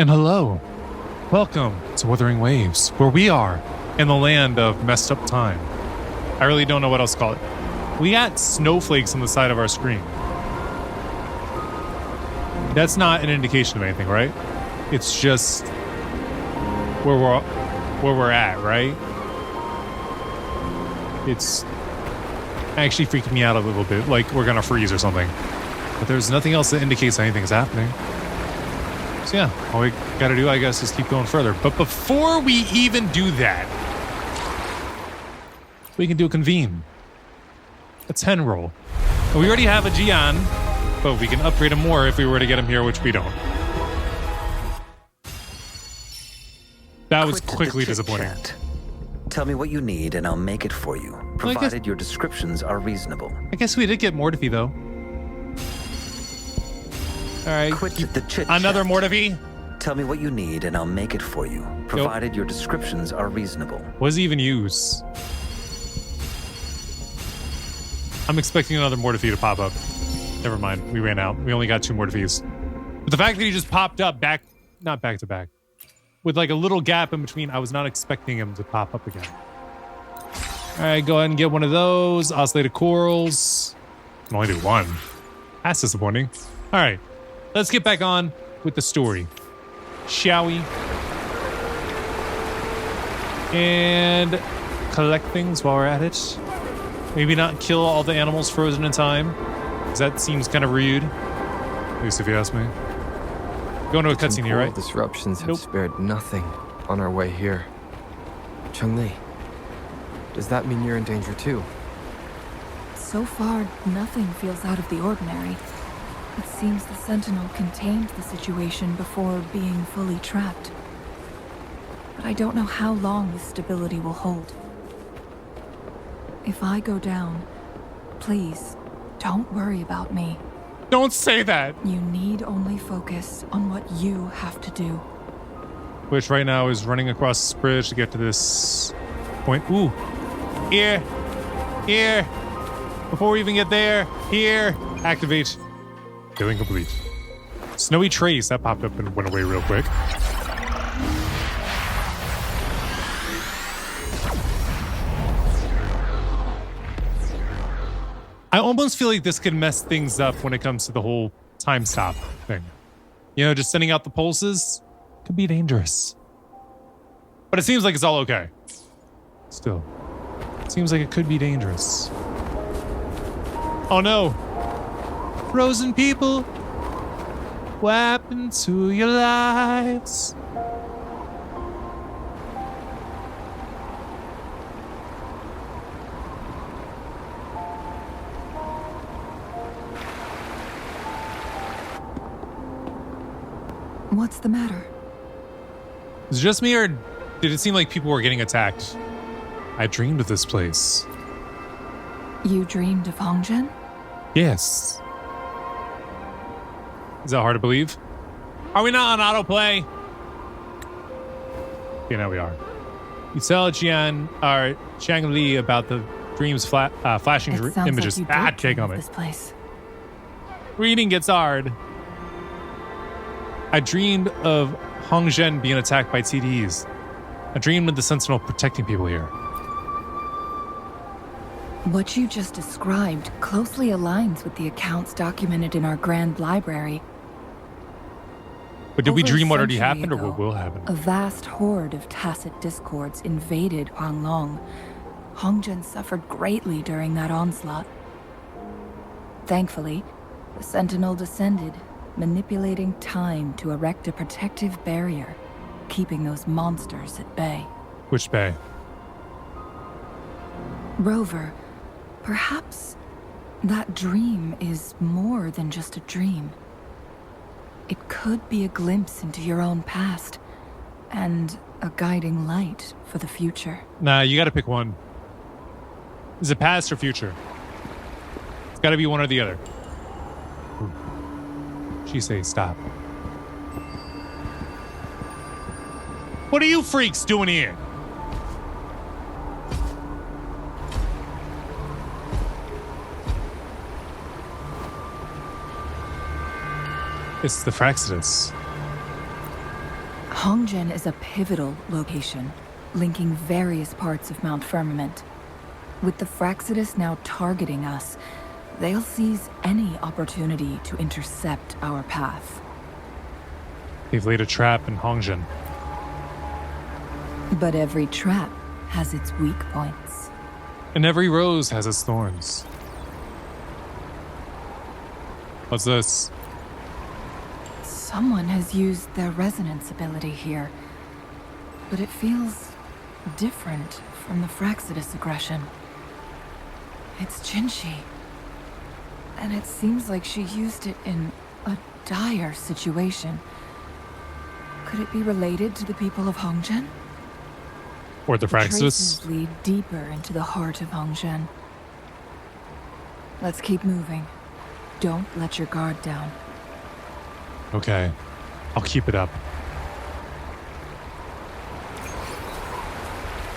And hello, welcome to Wuthering Waves, where we are in the land of messed up time. I really don't know what else to call it. We got snowflakes on the side of our screen. That's not an indication of anything, right? It's just where we're at, right? It's actually freaking me out a little bit, like we're gonna freeze or something. But there's nothing else that indicates anything is happening. So yeah, all we gotta do, I guess, is keep going further. But before we even do that, we can do a convene. A 10 roll. And we already have a Gian, but we can upgrade him more if we were to get him here, which we don't. That was quickly disappointing. Tell me what you need and I'll make it for you, provided your descriptions are reasonable. I guess we did get Mortifee, though. All right, another Mortifee. Tell me what you need and I'll make it for you, provided your descriptions are reasonable. What does he even use? I'm expecting another Mortifee to pop up. Never mind, we ran out. We only got 2 Mortifees. But the fact that he just popped up not back to back, with like a little gap in between, I was not expecting him to pop up again. All right, go ahead and get one of those. Oscillated corals. I can only do 1. That's disappointing. All right, let's get back on with the story, shall we? And collect things while we're at it. Maybe not kill all the animals frozen in time, because that seems kind of rude. At least if you ask me. Going to a cutscene here, right? Disruptions have spared nothing on our way here. Chun-Li, does that mean you're in danger too? So far, nothing feels out of the ordinary. It seems the Sentinel contained the situation before being fully trapped. But I don't know how long this stability will hold. If I go down, please, don't worry about me. Don't say that. You need only focus on what you have to do. Which right now is running across this bridge to get to this point. Ooh. Here. Here. Before we even get there. Here. Activate. Doing complete. Snowy Trace. That popped up and went away real quick. I almost feel like this could mess things up when it comes to the whole time stop thing. You know, just sending out the pulses could be dangerous. But it seems like it's all okay. Still. It seems like it could be dangerous. Oh no. Frozen people. What happened to your lives? What's the matter? Is it just me, or did it seem like people were getting attacked? I dreamed of this place. You dreamed of Hongzhen? Yes. Is that hard to believe? Are we not on autoplay? Okay, now we are. You tell Chang Li about the dreams flashing images. Take on it. This place. Reading gets hard. I dreamed of Hongzhen being attacked by TDs. I dreamed of the Sentinel protecting people here. What you just described closely aligns with the accounts documented in our Grand Library. But did we Over a dream what already century happened or ago, what will happen? A vast horde of tacit discords invaded Huanglong. Hongzhen suffered greatly during that onslaught. Thankfully, the Sentinel descended, manipulating time to erect a protective barrier, keeping those monsters at bay. Which bay? Rover, perhaps that dream is more than just a dream. It could be a glimpse into your own past, and a guiding light for the future. Nah, you gotta pick one. Is it past or future? It's gotta be one or the other. Ooh. She say stop. What are you freaks doing here? It's the Fraxidus. Hongzhen is a pivotal location, linking various parts of Mount Firmament. With the Fraxidus now targeting us, they'll seize any opportunity to intercept our path. They've laid a trap in Hongzhen. But every trap has its weak points. And every rose has its thorns. What's this? Someone has used their resonance ability here, but it feels different from the Fraxidus aggression. It's Jinhsi, and it seems like she used it in a dire situation. Could it be related to the people of Hongzhen? Or the Fraxidus? Traces lead deeper into the heart of Hongzhen. Let's keep moving. Don't let your guard down. Okay. I'll keep it up.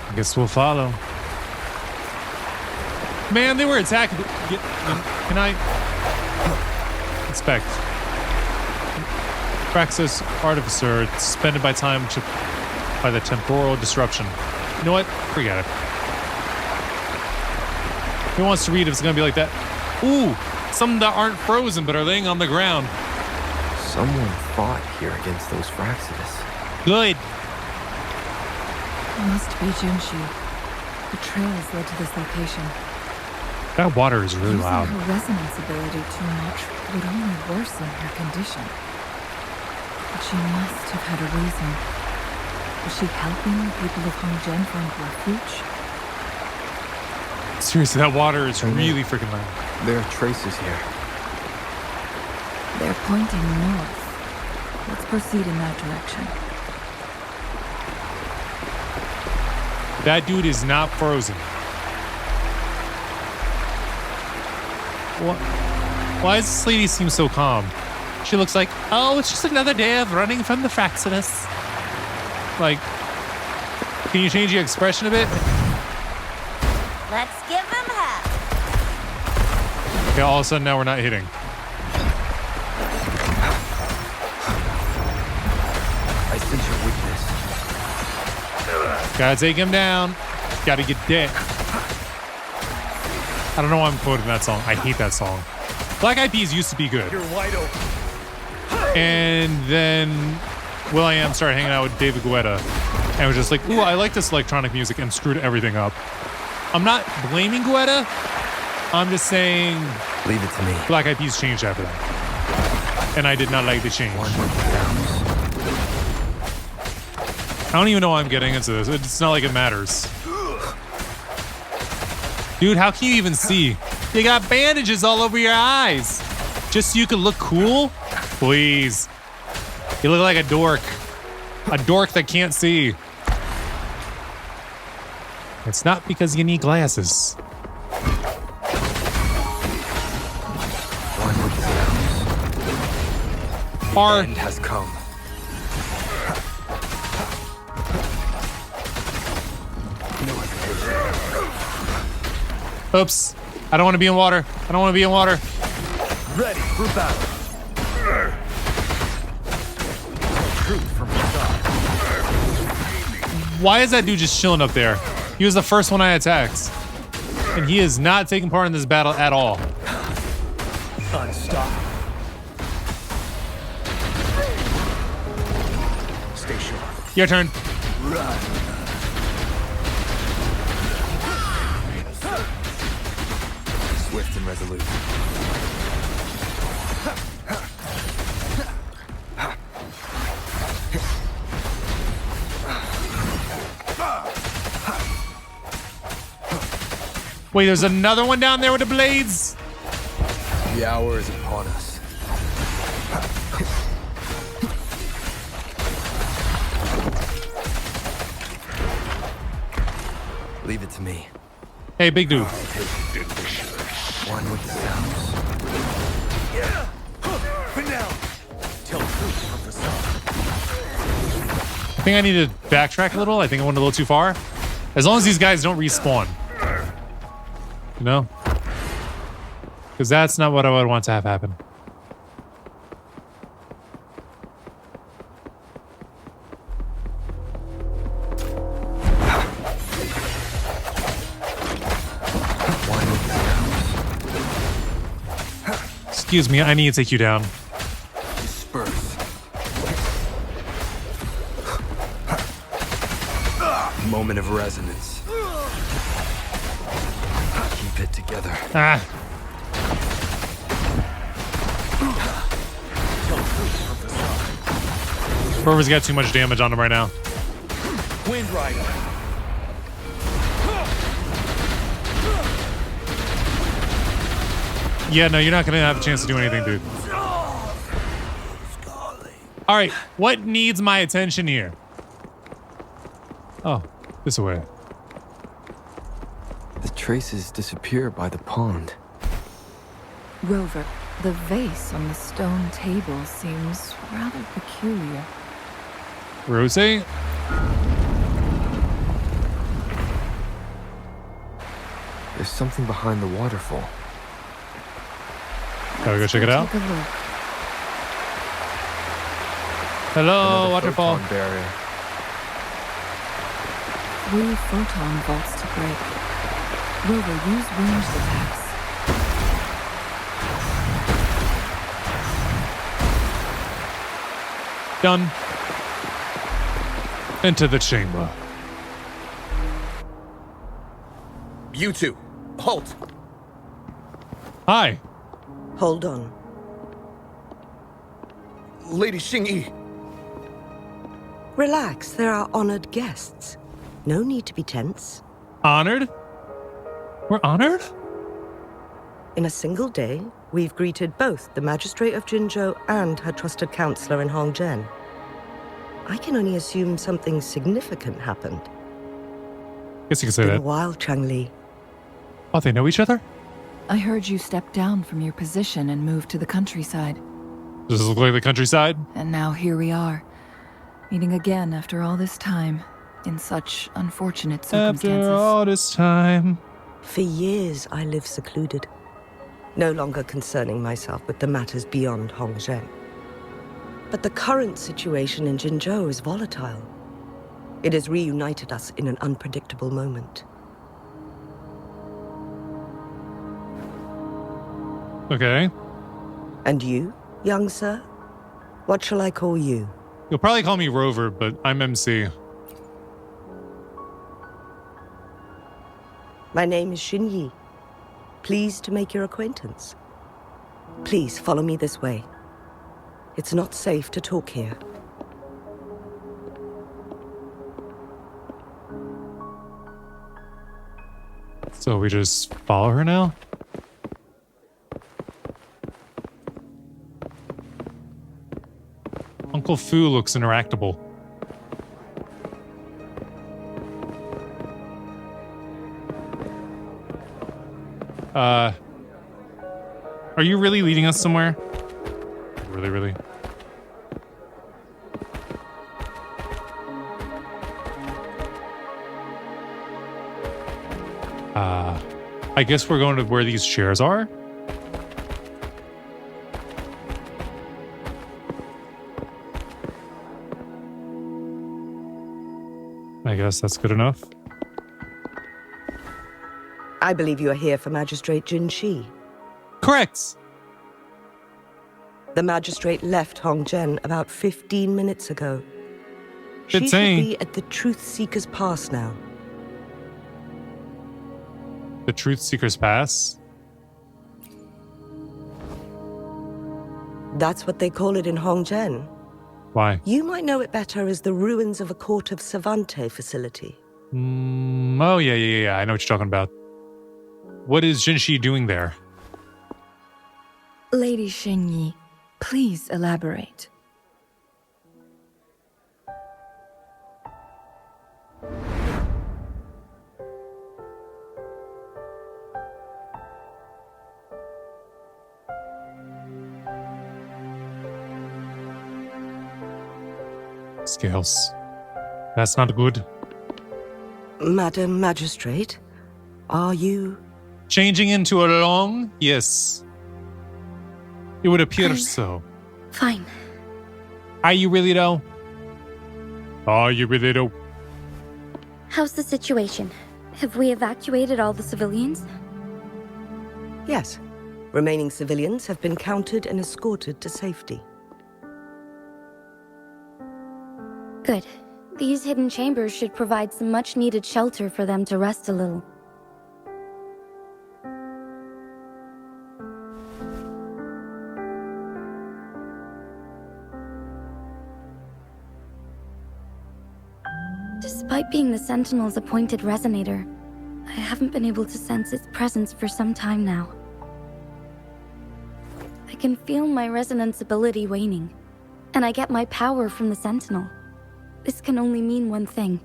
I guess we'll follow. Man, they were attacking. Can I inspect? Praxis Artificer suspended by time by the temporal disruption. You know what? Forget it. Who wants to read if it's going to be like that? Ooh, some that aren't frozen but are laying on the ground. Someone fought here against those Fraxidus. Good. Must be Jinhsi. The trails led to this location. That water is really Using loud. her resonance ability too much would only worsen her condition. But she must have had a reason. Was she helping the people of Hongzhen find refuge? Seriously, that water is really freaking loud. There are traces here. They're pointing north. Let's proceed in that direction. That dude is not frozen. Why does this lady seem so calm? She looks like, oh, it's just another day of running from the Fraxidus. Like, can you change your expression a bit? Let's give him hell. Okay, all of a sudden now we're not hitting. I sense your weakness. Gotta take him down. Gotta get dead. I don't know why I'm quoting that song. I hate that song. Black Eyed Peas used to be good. You're wide open. And then will.i.am started hanging out with David Guetta and was just like, ooh, I like this electronic music, and screwed everything up. I'm not blaming Guetta. I'm just saying Leave it to me. Black Eyed Peas changed after that. And I did not like the change. I don't even know why I'm getting into this. It's not like it matters. Dude, how can you even see? You got bandages all over your eyes. Just so you can look cool? Please. You look like a dork. A dork that can't see. It's not because you need glasses. One with the sounds. Or The end has come. oops. I don't want to be in water. I don't want to be in water. Ready for battle. Truth from inside. Why is that dude just chilling up there? He was the first one I attacked. And he is not taking part in this battle at all. Unstoppable. Stay sharp. Your turn. Run. Swift and resolute. Wait, there's another one down there with the blades? The hour is upon us. Leave it to me. Hey, big dude. One with the sounds. For now. Tell truth from facade. I think I need to backtrack a little. I think I went a little too far. As long as these guys don't respawn. You know? Because that's not what I would want to have happen. Excuse me, I need to take you down. Disperse. Moment of resonance. Keep it together. Ah. Rover's got too much damage on him right now. Wind Rider. Yeah, no, you're not going to have a chance to do anything, dude. All right, what needs my attention here? Oh, this way. The traces disappear by the pond. Rover, the vase on the stone table seems rather peculiar. Rose? There's something behind the waterfall. Gotta go check it out. Take a look. Hello, Another waterfall. photon barrier. 3 photon vaults to break. Rover, use ranged attacks. Done. Into the chamber. You two, halt. Hi. Hold on. Lady Xingyi. Relax, there are honored guests. No need to be tense. Honored? We're honored? In a single day, we've greeted both the Magistrate of Jinzhou and her trusted counselor in Hongzhen. I can only assume something significant happened. Guess you could say Been a that. while, Changli. Oh, they know each other? I heard you stepped down from your position and moved to the countryside. Does this look like the countryside? And now here we are, meeting again after all this time, in such unfortunate circumstances. After all this time. For years, I lived secluded, no longer concerning myself with the matters beyond Hongzhen. But the current situation in Jinzhou is volatile. It has reunited us in an unpredictable moment. Okay. And you, young sir? What shall I call you? You'll probably call me Rover, but I'm MC. My name is Xinyi. Pleased to make your acquaintance. Please follow me this way. It's not safe to talk here. So we just follow her now? Uncle Fu looks interactable. Are you really leading us somewhere? Really? I guess we're going to where these chairs are? I guess that's good enough. I believe you are here for Magistrate Jinhsi. Correct! The magistrate left Hongzhen about 15 minutes ago. She should saying. be at the Truth Seeker's Pass now. The Truth Seeker's Pass? That's what they call it in Hongzhen. Why? You might know it better as the ruins of a Court of Cervante facility. Oh, yeah. I know what you're talking about. What is Jinhsi doing there? Lady Xingyi, please elaborate. Scales. That's not good. Madam Magistrate, are you... Changing into a long? Yes. It would appear I'm- so. Fine. Are you really though? Are you really though? How's the situation? Have we evacuated all the civilians? Yes. Remaining civilians have been counted and escorted to safety. Good. These hidden chambers should provide some much-needed shelter for them to rest a little. Despite being the Sentinel's appointed resonator, I haven't been able to sense its presence for some time now. I can feel my resonance ability waning, and I get my power from the Sentinel. This can only mean one thing.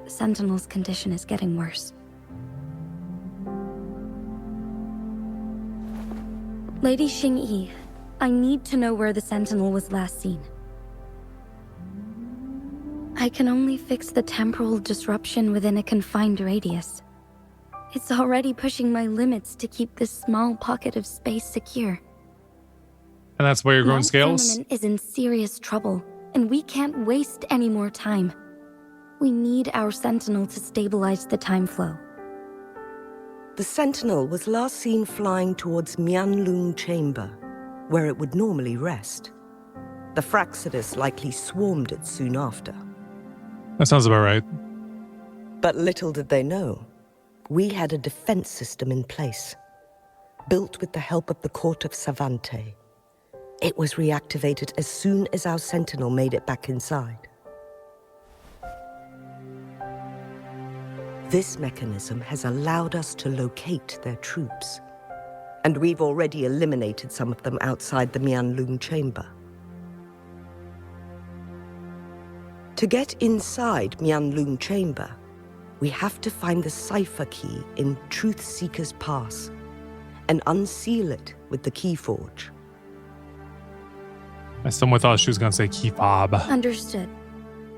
The Sentinel's condition is getting worse. Lady Xingyi, I need to know where the Sentinel was last seen. I can only fix the temporal disruption within a confined radius. It's already pushing my limits to keep this small pocket of space secure. And that's where you're growing Mount scales? Firmament is in serious trouble, and we can't waste any more time. We need our Sentinel to stabilize the time flow. The Sentinel was last seen flying towards Mianlung Chamber, where it would normally rest. The Fraxidus likely swarmed it soon after. That sounds about right. But little did they know, we had a defense system in place, built with the help of the court of Savante. It was reactivated as soon as our Sentinel made it back inside. This mechanism has allowed us to locate their troops, and we've already eliminated some of them outside the Mianlung Chamber. To get inside Mianlung Chamber, we have to find the cipher key in Truth Seeker's Pass and unseal it with the Keyforge. I somewhat thought she was going to say key fob. Understood.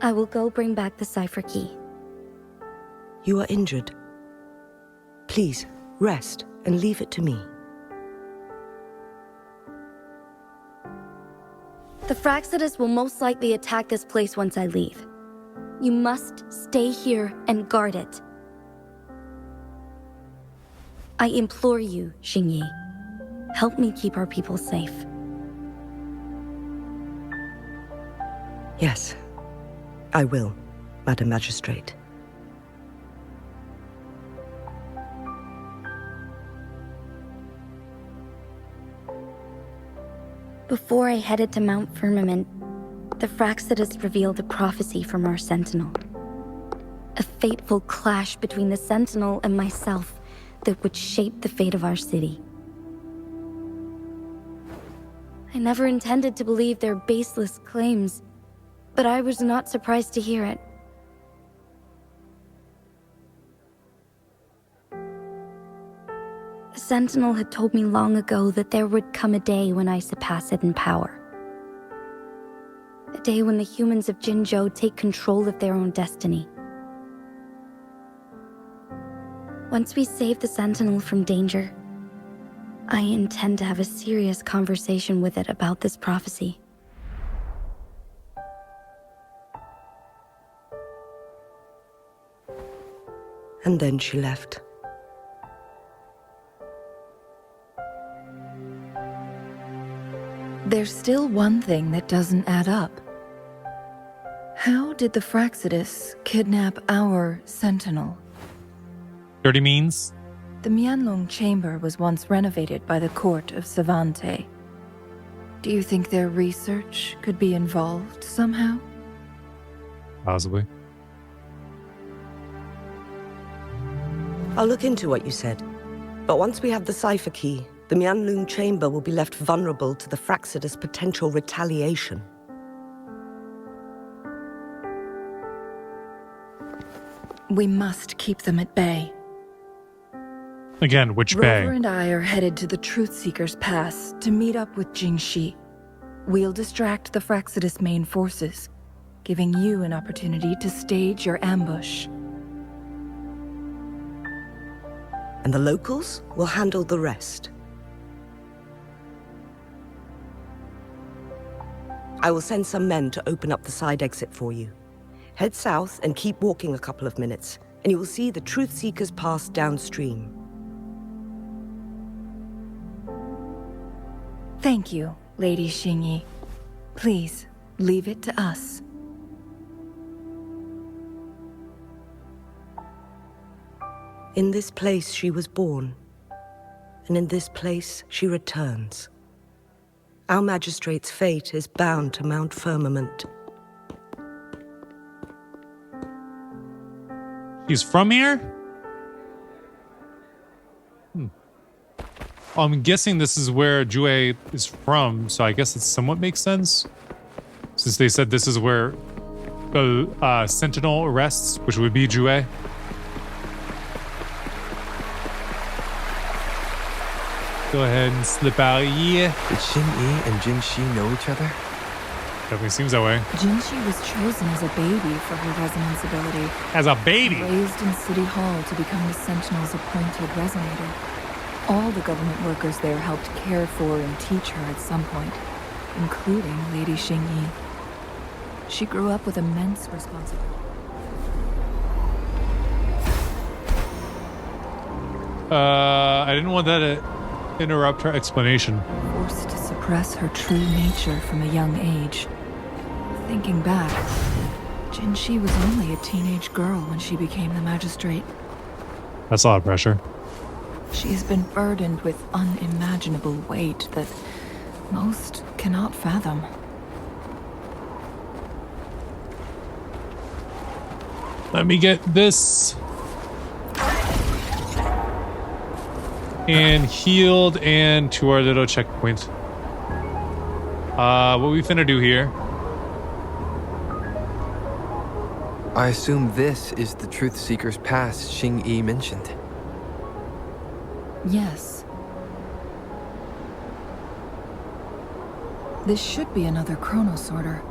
I will go bring back the cipher key. You are injured. Please, rest and leave it to me. The Fraxidus will most likely attack this place once I leave. You must stay here and guard it. I implore you, Xingyi. Help me keep our people safe. Yes, I will, Madam Magistrate. Before I headed to Mount Firmament, the Fraxidus revealed a prophecy from our Sentinel. A fateful clash between the Sentinel and myself that would shape the fate of our city. I never intended to believe their baseless claims, but I was not surprised to hear it. The Sentinel had told me long ago that there would come a day when I surpass it in power. A day when the humans of Jinzhou take control of their own destiny. Once we save the Sentinel from danger, I intend to have a serious conversation with it about this prophecy. And then she left. There's still one thing that doesn't add up. How did the Fraxidus kidnap our Sentinel? Dirty means? The Mianlong Chamber was once renovated by the court of Savante. Do you think their research could be involved somehow? Possibly. I'll look into what you said. But once we have the cipher key, the Mianlung Chamber will be left vulnerable to the Fraxidus' potential retaliation. We must keep them at bay. Again, which Rover bay? and I are headed to the Truth Seeker's Pass to meet up with Jinhsi. We'll distract the Fraxidus' main forces, giving you an opportunity to stage your ambush. And the locals will handle the rest. I will send some men to open up the side exit for you. Head south and keep walking a couple of minutes, and you will see the Truth Seeker's Pass downstream. Thank you, Lady Xingyi. Please, leave it to us. In this place she was born, and in this place she returns. Our magistrate's fate is bound to Mount Firmament. He's from here? I'm guessing this is where Jue is from, so I guess it somewhat makes sense. Since they said this is where the Sentinel rests, which would be Jue. Go ahead and slip out here. Did Xingyi and Jinhsi know each other? Definitely seems that way. Jinhsi was chosen as a baby for her resonance ability. As a baby? Raised in City Hall to become the Sentinel's appointed resonator. All the government workers there helped care for and teach her at some point, including Lady Xingyi. She grew up with immense responsibility. I didn't want that to interrupt her explanation. Forced to suppress her true nature from a young age. Thinking back, Jinhsi was only a teenage girl when she became the magistrate. That's a lot of pressure. She has been burdened with unimaginable weight that most cannot fathom. Let me get this. And healed and to our little checkpoint. What we finna do here? I assume this is the Truth Seeker's Pass Xingyi mentioned. Yes. This should be another chronosorter.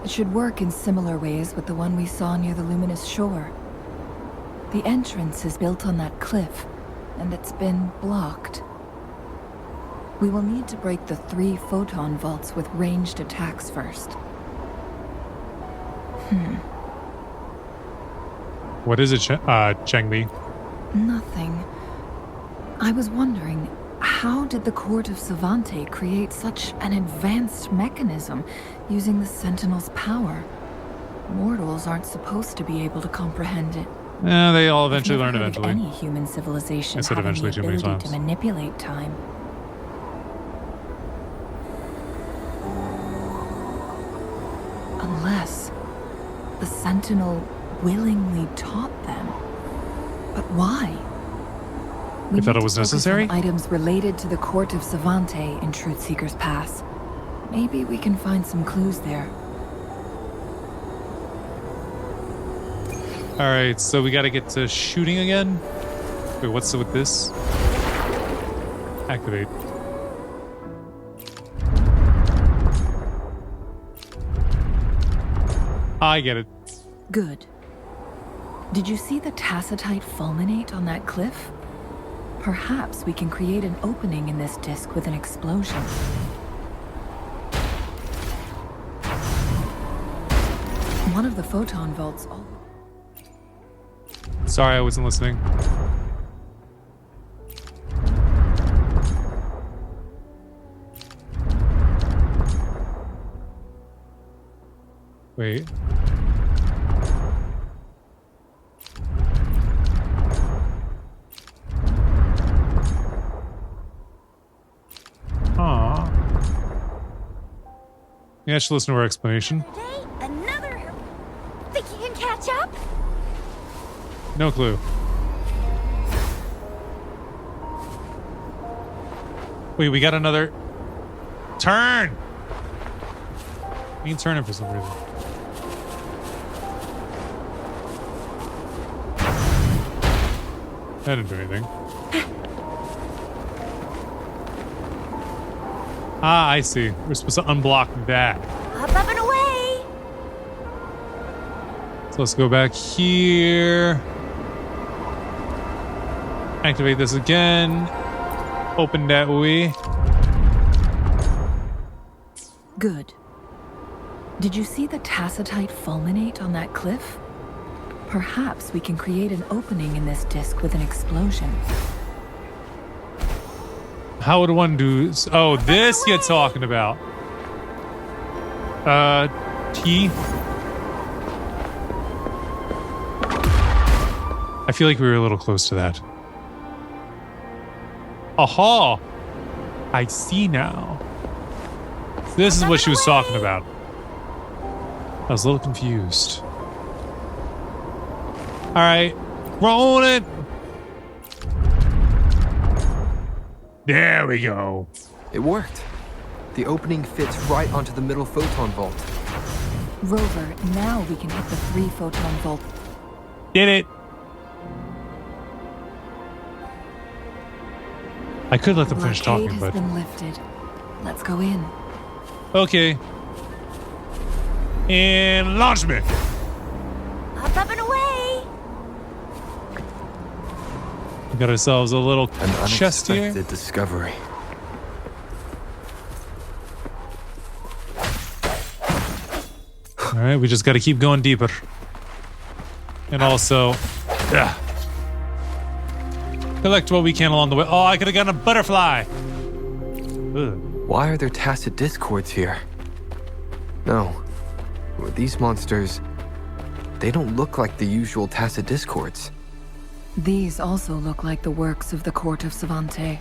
It should work in similar ways with the one we saw near the luminous shore. The entrance is built on that cliff, and it's been blocked. We will need to break the 3 photon vaults with ranged attacks first. What is it, Chengli? Nothing. I was wondering, how did the Court of Savante create such an advanced mechanism using the Sentinel's power? Mortals aren't supposed to be able to comprehend it. Yeah, they all eventually I've learn never heard of eventually. Any human civilization I said having eventually the too many ability times. to manipulate time. Unless the Sentinel willingly taught them. But why? You thought it need was to focus necessary? on items related to the Court of Savante in Truth Seeker's Pass. Maybe we can find some clues there. All right, so we got to get to shooting again. Wait, what's with this? Activate. I get it. Good. Did you see the tacitite fulminate on that cliff? Perhaps we can create an opening in this disk with an explosion. One of the photon vaults... Sorry, I wasn't listening. Wait. Aww. Yeah, I should listen to her explanation. Another. Think you can catch up? No clue. Wait, we got another turn. We ain't turning for some reason. That didn't do anything. Ah, I see. We're supposed to unblock that. Up and away! So let's go back here. Activate this again. Open that way. Good. Did you see the tacitite fulminate on that cliff? Perhaps we can create an opening in this disk with an explosion. How would one do? Oh, this you're talking about. T. I feel like we were a little close to that. Aha! I see now. This is what she was talking about. I was a little confused. All right, roll it. There we go. It worked. The opening fits right onto the middle photon vault. Rover, now we can hit the 3 photon vault. Did it. I could let them finish Blockade talking, has but been lifted. Let's go in. okay. And launch me. Up and away! We got ourselves a little An chest here. unexpected discovery. All right, we just got to keep going deeper. And also, collect what we can along the way. Oh, I could have gotten a butterfly. Ugh. Why are there tacit discords here? No. These monsters, they don't look like the usual tacit discords. These also look like the works of the Court of Savante.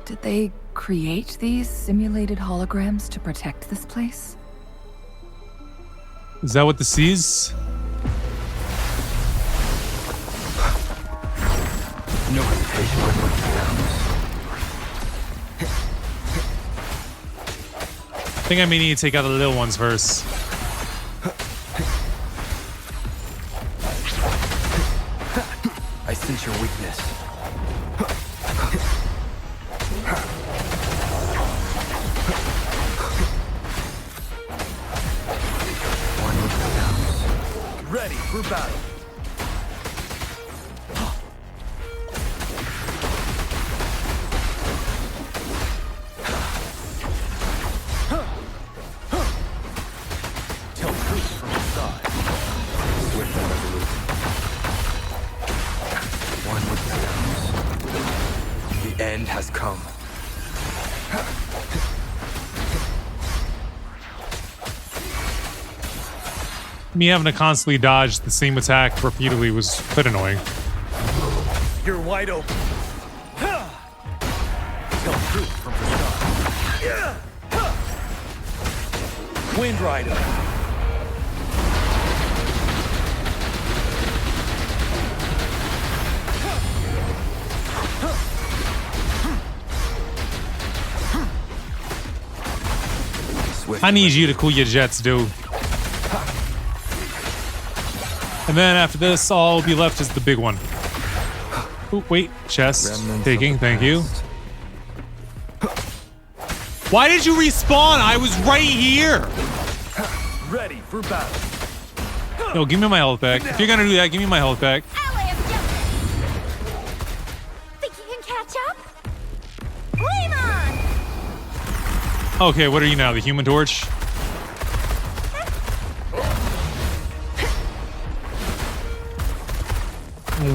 Did they create these simulated holograms to protect this place? Is that what this is? No hesitation on what sounds. I think I may need to take out the little ones first. I sense your weakness. One with the sounds. Ready for battle. Tell truth from the side. Swift and resolute. One with the sounds. The end has come. Me having to constantly dodge the same attack repeatedly was a bit annoying. You're wide open. Tell truth from the side. Wind Rider. Swift I need you to cool your jets, dude. And then after this, all be left is the big one. Ooh, wait, chest. Remnants Taking, of the thank you. past. Why did you respawn? I was right here. Ready for battle. Yo, give me my health back. If you're gonna do that, give me my health back. Ally of justice! Think you can catch up? Flame on! Okay, what are you now? The Human Torch?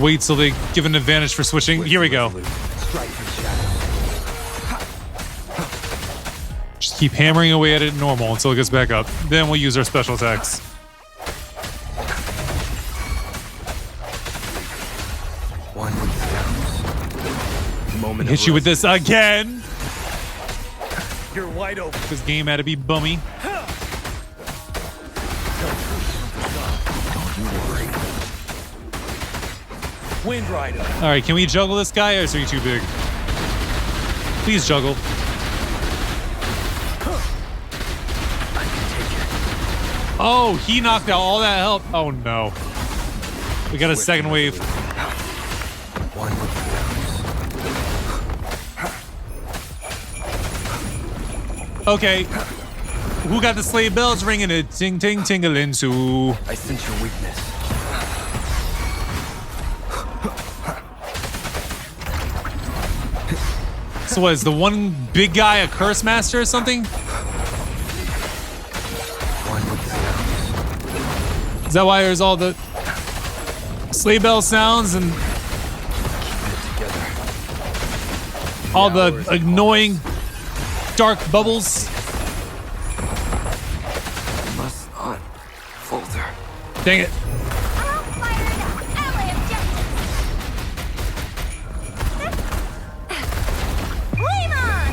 Wait till they give an advantage for switching. Here we go. Strike in shadows. Just keep hammering away at it normal until it gets back up. Then we'll use our special attacks. One with sounds. Moment Hit of you with this resonance. again. You're wide open. This game had to be bummy. Wind Rider. All right, can we juggle this guy or is he too big? Please juggle. Oh, he knocked out all that help. Oh no. We got a second wave. One with sounds. Okay. Who got the sleigh bells ringing? It ting ting tingling soo. I sense your weakness. So what, is the one big guy a curse master or something? One with sounds. Is that why there's all the sleigh bell sounds and Keep it together. all the annoying dark bubbles. Must not falter. Dang it. All fired up. Ally objectives. Flame on!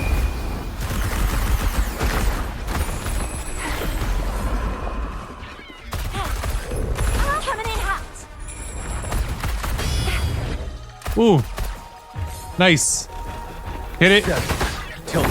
Coming in hot. Ooh. Nice. Hit it. Tilt.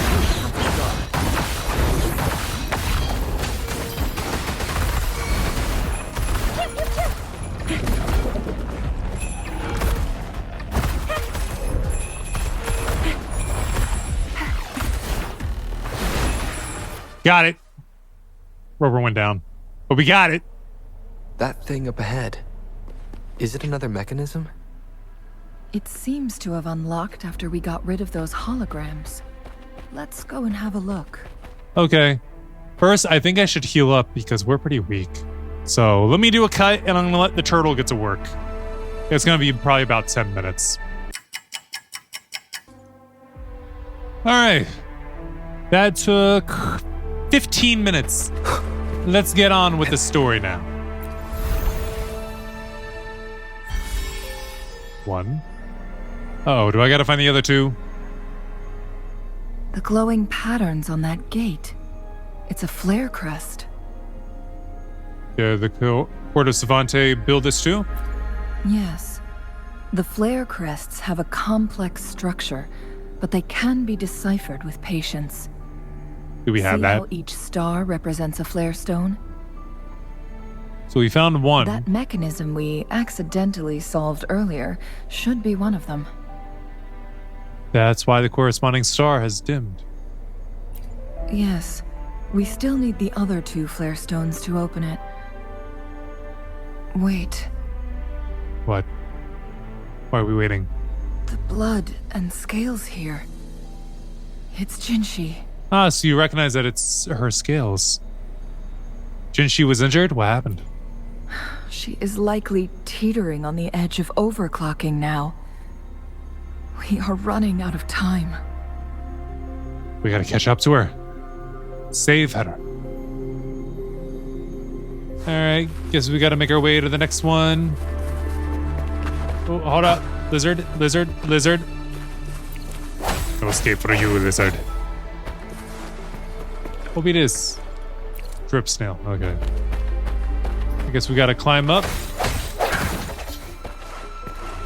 Got it. Rover went down. But we got it. That thing up ahead. Is it another mechanism? It seems to have unlocked after we got rid of those holograms. Let's go and have a look. Okay. First, I think I should heal up because we're pretty weak. So let me do a cut and I'm going to let the turtle get to work. It's going to be probably about 10 minutes. All right. That took 15 minutes. Let's get on with the story now. 1. Oh, do I got to find the other 2? The glowing patterns on that gate. It's a flare crest. Yeah, the Court of Savante build this too? Yes. The flare crests have a complex structure, but they can be deciphered with patience. Do we have See that? how each star represents a flare stone? So we found one. That mechanism we accidentally solved earlier should be one of them. That's why the corresponding star has dimmed. Yes. We still need the other 2 flare stones to open it. Wait. What? Why are we waiting? The blood and scales here. It's Jinhsi. Ah, so you recognize that it's her scales. Jinhsi was injured? What happened? She is likely teetering on the edge of overclocking now. We are running out of time. We gotta catch up to her. Save her. Alright, guess we gotta make our way to the next one. Oh, hold up. Lizard, lizard, lizard. No escape for you, lizard. What be this? Drip snail, okay. I guess we gotta climb up.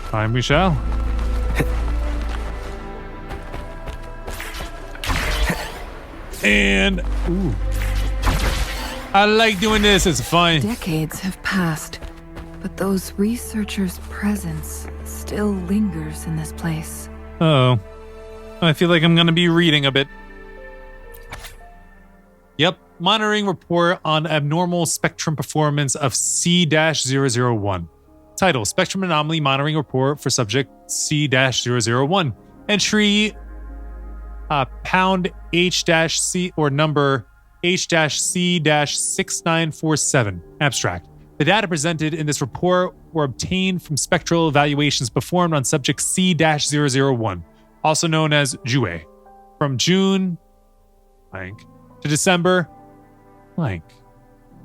Climb we shall. And, ooh. I like doing this, it's fun. Decades have passed, but those researchers' presence still lingers in this place. Oh. I feel like I'm gonna be reading a bit. Yep. Monitoring report on abnormal spectrum performance of C-001. Title, Spectrum Anomaly Monitoring Report for Subject C-001. Entry, pound H-C or number H-C-6947. Abstract. The data presented in this report were obtained from spectral evaluations performed on subject C-001, also known as Jue, from June blank to December blank.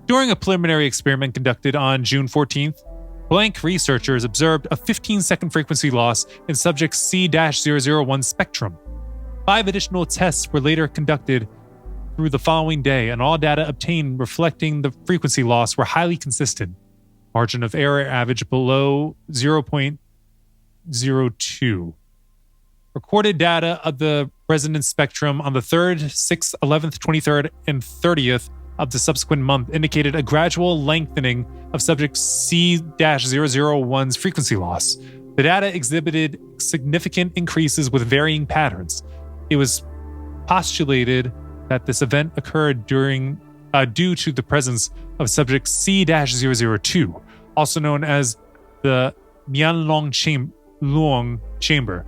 During a preliminary experiment conducted on June 14th, blank researchers observed a 15-second frequency loss in subject C-001 spectrum. 5 additional tests were later conducted through the following day, and all data obtained reflecting the frequency loss were highly consistent. Margin of error averaged below 0.02. Recorded data of the resonance spectrum on the 3rd, 6th, 11th, 23rd, and 30th of the subsequent month indicated a gradual lengthening of subject C-001's frequency loss. The data exhibited significant increases with varying patterns. It was postulated that this event occurred due to the presence of subject C-002, also known as the Mianlong chamber.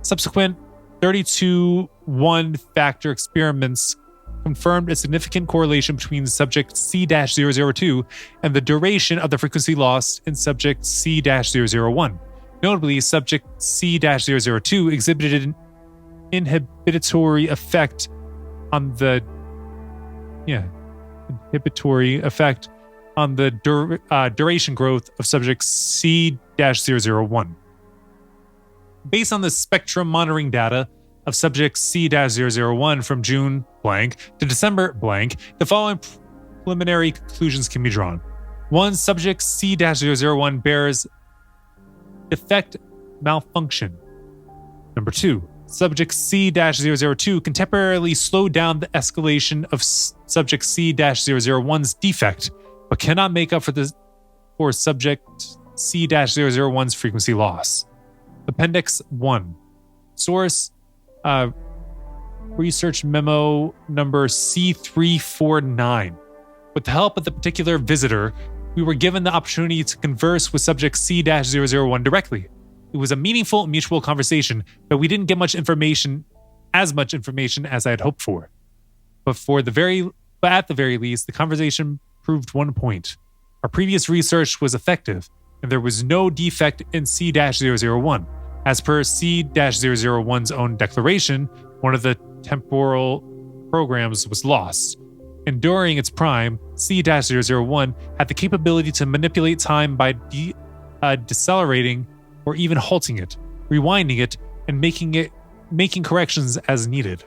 Subsequent 32 1-factor experiments confirmed a significant correlation between subject C-002 and the duration of the frequency loss in subject C-001. Notably, subject C-002 exhibited inhibitory effect on the duration growth of subject C-001. Based on the spectrum monitoring data of subject C-001 from June blank to December blank, the following preliminary conclusions can be drawn. 1. Subject C-001 bears effect malfunction. Number 2. Subject C-002 can temporarily slow down the escalation of subject C-001's defect, but cannot make up for subject C-001's frequency loss. Appendix 1. Source Research Memo number C349. With the help of the particular visitor, we were given the opportunity to converse with subject C-001 directly. It was a meaningful mutual conversation, but we didn't get as much information as I had hoped for. But at the very least, the conversation proved one point. Our previous research was effective, and there was no defect in C-001. As per C-001's own declaration, one of the temporal programs was lost. And during its prime, C-001 had the capability to manipulate time by decelerating or even halting it, rewinding it, and making corrections as needed.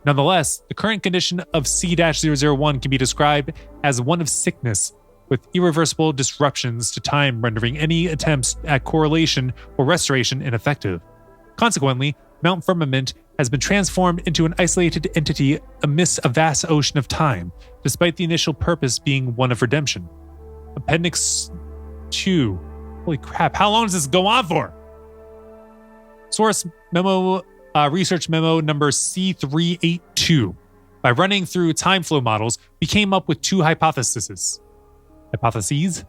Nonetheless, the current condition of C-001 can be described as one of sickness, with irreversible disruptions to time rendering any attempts at correlation or restoration ineffective. Consequently, Mount Firmament has been transformed into an isolated entity amidst a vast ocean of time, despite the initial purpose being one of redemption. Appendix 2. Holy crap, how long does this go on for? Source memo, research memo number C382. By running through time flow models, we came up with 2 hypotheses. Hypothesis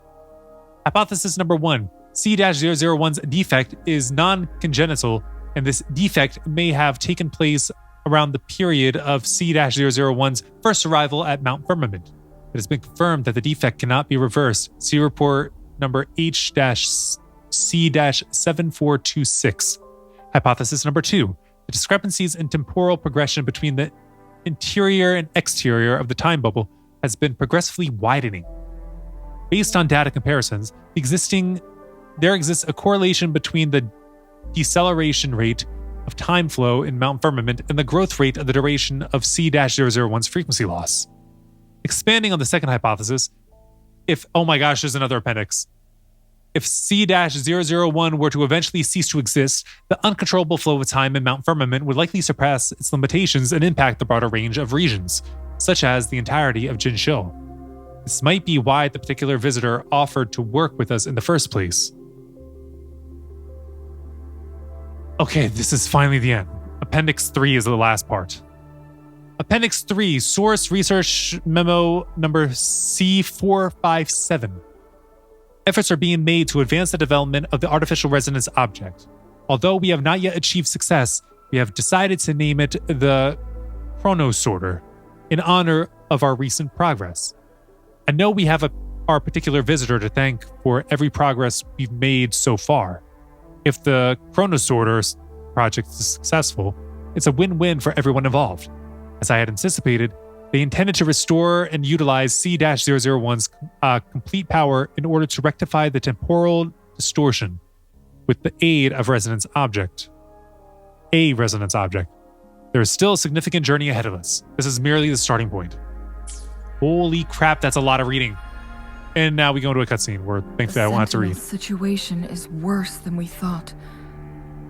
number 1. C-001's defect is non-congenital, and this defect may have taken place around the period of C-001's first arrival at Mount Firmament. It has been confirmed that the defect cannot be reversed. See report number H-C-7426. Hypothesis number 2. The discrepancies in temporal progression between the interior and exterior of the time bubble has been progressively widening. Based on data comparisons, there exists a correlation between the deceleration rate of time flow in Mount Firmament and the growth rate of the duration of C-001's frequency loss. Expanding on the second hypothesis, oh my gosh, there's another appendix. If C-001 were to eventually cease to exist, the uncontrollable flow of time in Mount Firmament would likely surpass its limitations and impact the broader range of regions, such as the entirety of Jinhsi. This might be why the particular visitor offered to work with us in the first place. Okay, this is finally the end. Appendix 3 is the last part. Appendix 3, Source Research Memo number C457. Efforts are being made to advance the development of the artificial resonance object. Although we have not yet achieved success, we have decided to name it the Chronosorter in honor of our recent progress. I know we have our particular visitor to thank for every progress we've made so far. If the Chronosorter project is successful, it's a win-win for everyone involved. As I had anticipated, they intended to restore and utilize C-001's complete power in order to rectify the temporal distortion with the aid of a resonance object. There is still a significant journey ahead of us. This is merely the starting point. Holy crap, that's a lot of reading. And now we go into a cutscene where thankfully I won't have to read. The situation is worse than we thought.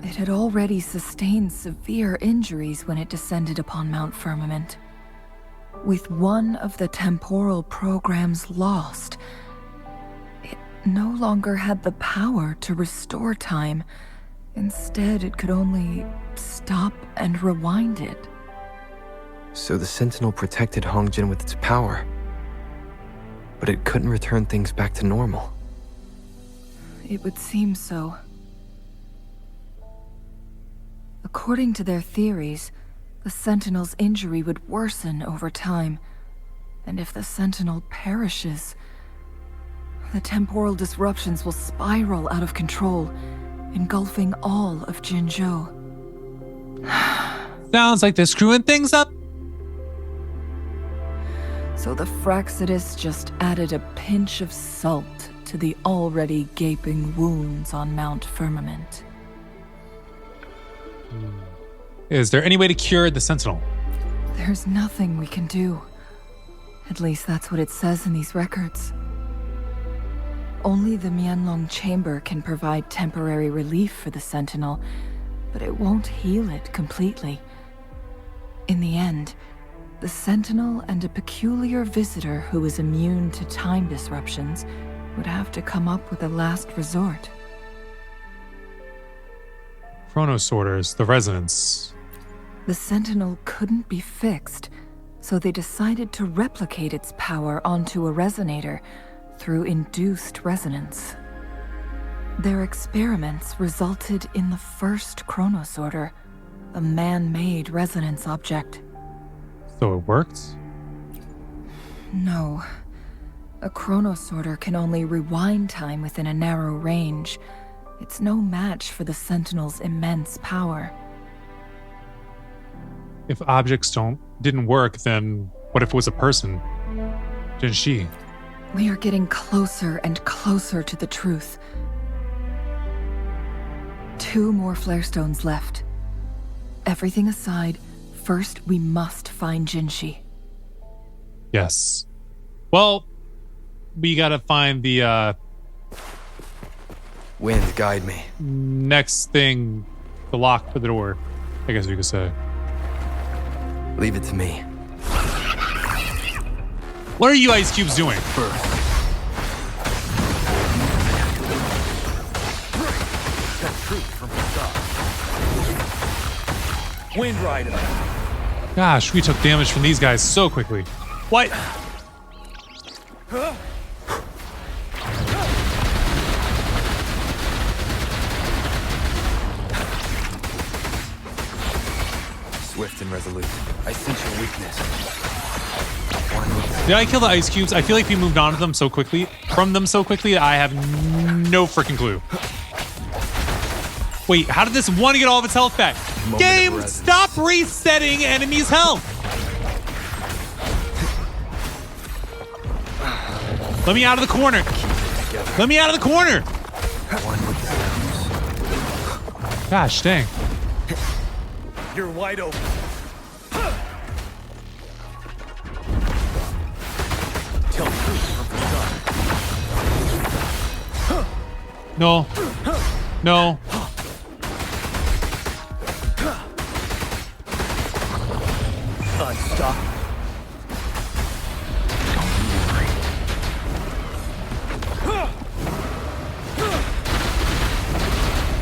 It had already sustained severe injuries when it descended upon Mount Firmament. With one of the temporal programs lost, it no longer had the power to restore time. Instead, it could only stop and rewind it. So the Sentinel protected Hongjin with its power, but it couldn't return things back to normal. It would seem so. According to their theories, the Sentinel's injury would worsen over time, and if the Sentinel perishes, the temporal disruptions will spiral out of control, engulfing all of Jinzhou. Sounds like they're screwing things up. So the Fraxidus just added a pinch of salt to the already gaping wounds on Mount Firmament. Is there any way to cure the Sentinel? There's nothing we can do. At least that's what it says in these records. Only the Mianlong Chamber can provide temporary relief for the Sentinel, but it won't heal it completely. In the end, the Sentinel and a peculiar visitor who is immune to time disruptions would have to come up with a last resort. Chronosorters, the resonance. The Sentinel couldn't be fixed, so they decided to replicate its power onto a resonator through induced resonance. Their experiments resulted in the first Chronosorter, a man-made resonance object. So it worked? No. A Chronosorter can only rewind time within a narrow range. It's no match for the Sentinel's immense power. If objects didn't work, then what if it was a person? Jinhsi. We are getting closer and closer to the truth. 2 more flare stones left. Everything aside, first we must find Jinhsi. Yes. Well, we gotta find the Wind, guide me. next thing, the lock for the door, I guess you could say. Leave it to me. What are you ice cubes doing? First. That truth from the Wind Rider. Gosh, we took damage from these guys so quickly. What? Swift and resolute. I sense your weakness. Did I kill the ice cubes? I feel like we moved on to them so quickly, I have no freaking clue. Wait, how did this one get all of its health back? Game, stop resetting enemies' health. Let me out of the corner. Let me out of the corner. Gosh, dang. You're wide open. Tell truth from the No. No. Unstoppable.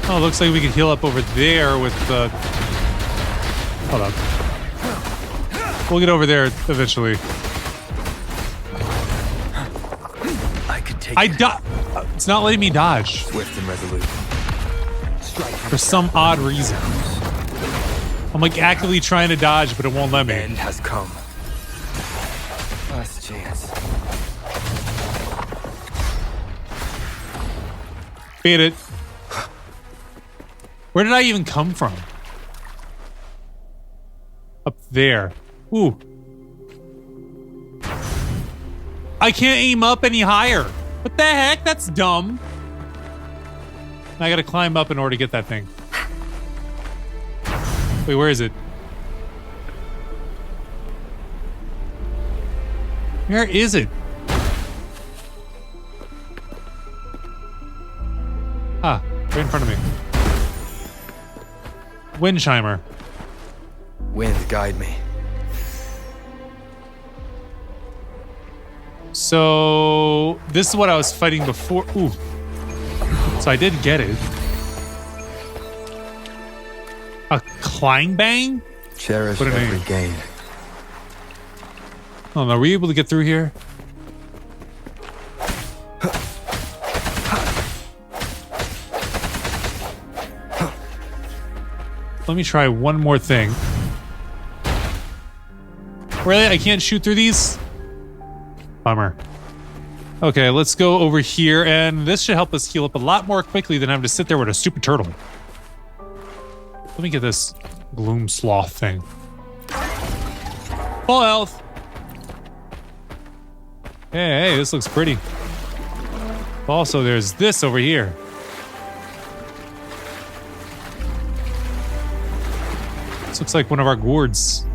Oh, looks like we could heal up over there with the... Hold up. We'll get over there eventually. I could take It's not letting me dodge Swift and resolute. for some odd reason. I'm like actively trying to dodge, but it won't let me. End has come. Last chance. Beat it. Where did I even come from? Up there. Ooh. I can't aim up any higher. What the heck? That's dumb. I gotta climb up in order to get that thing. Wait, where is it? Where is it? Ah, right in front of me. Windchimer. Wind, guide me. So this is what I was fighting before. Ooh. So I did get it. A Kleinbang? Cherish What a every name. gain. Oh no, are we able to get through here? Let me try one more thing. Really? I can't shoot through these? Bummer. Okay, let's go over here, and this should help us heal up a lot more quickly than having to sit there with a stupid turtle. Let me get this gloom sloth thing. Full health. Hey, this looks pretty. Also, there's this over here. This looks like one of our gourds.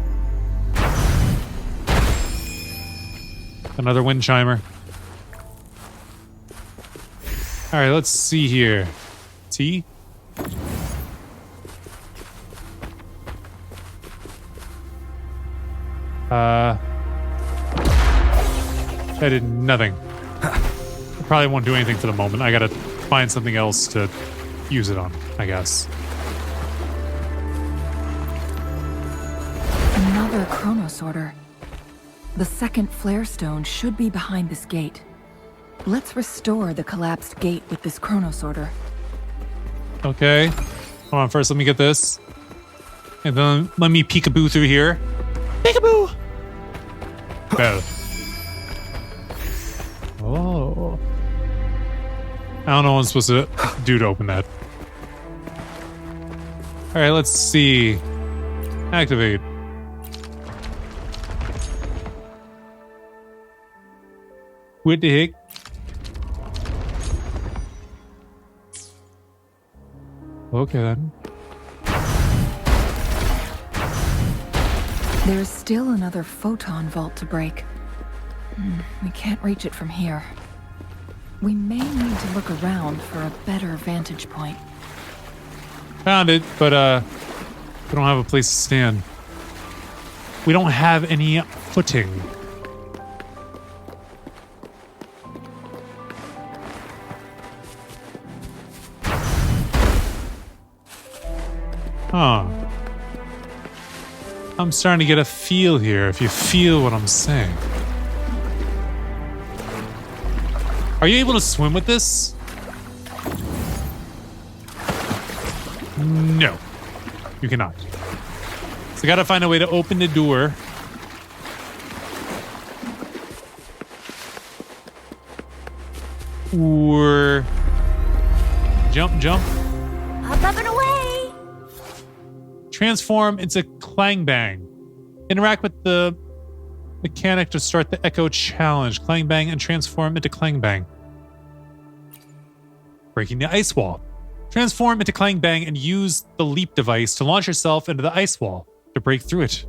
Another wind chimer. All right, let's see here. Tea? That did nothing. I probably won't do anything for the moment. I gotta find something else to use it on, I guess. Another chronosorter. The second flare stone should be behind this gate. Let's restore the collapsed gate with this chronosorter. Okay. Hold on, first let me get this. And then let me peekaboo through here. Peekaboo! Better. Oh. I don't know what I'm supposed to do to open that. Alright, let's see. Activate. What the heck? Okay then. There's still another photon vault to break. We can't reach it from here. We may need to look around for a better vantage point. Found it, but we don't have a place to stand. We don't have any footing. Huh. I'm starting to get a feel here, if you feel what I'm saying. Are you able to swim with this? No. You cannot. So I gotta find a way to open the door. Or... Jump, jump. Up, up, and away! Transform into Clang Bang. Interact with the mechanic to start the Echo Challenge. Clang Bang and transform into Clang Bang. Breaking the ice wall. Transform into Clang Bang and use the leap device to launch yourself into the ice wall to break through it.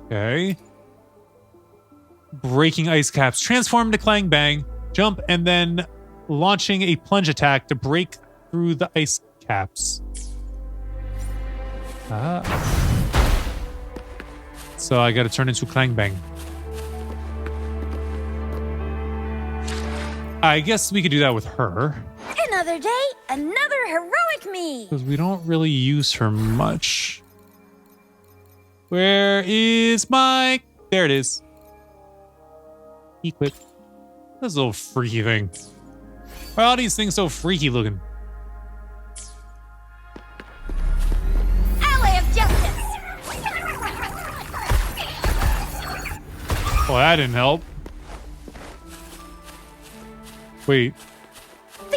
Okay. Breaking ice caps. Transform into Clang Bang. Jump and then launching a plunge attack to break through the ice caps. So I gotta turn into Clang Bang. I guess we could do that with her. Another day, another heroic me! Because we don't really use her much. Where is my... There it is. Equip. This little freaky thing. Why are all these things so freaky looking? Ally of justice! Well, that didn't help. Wait.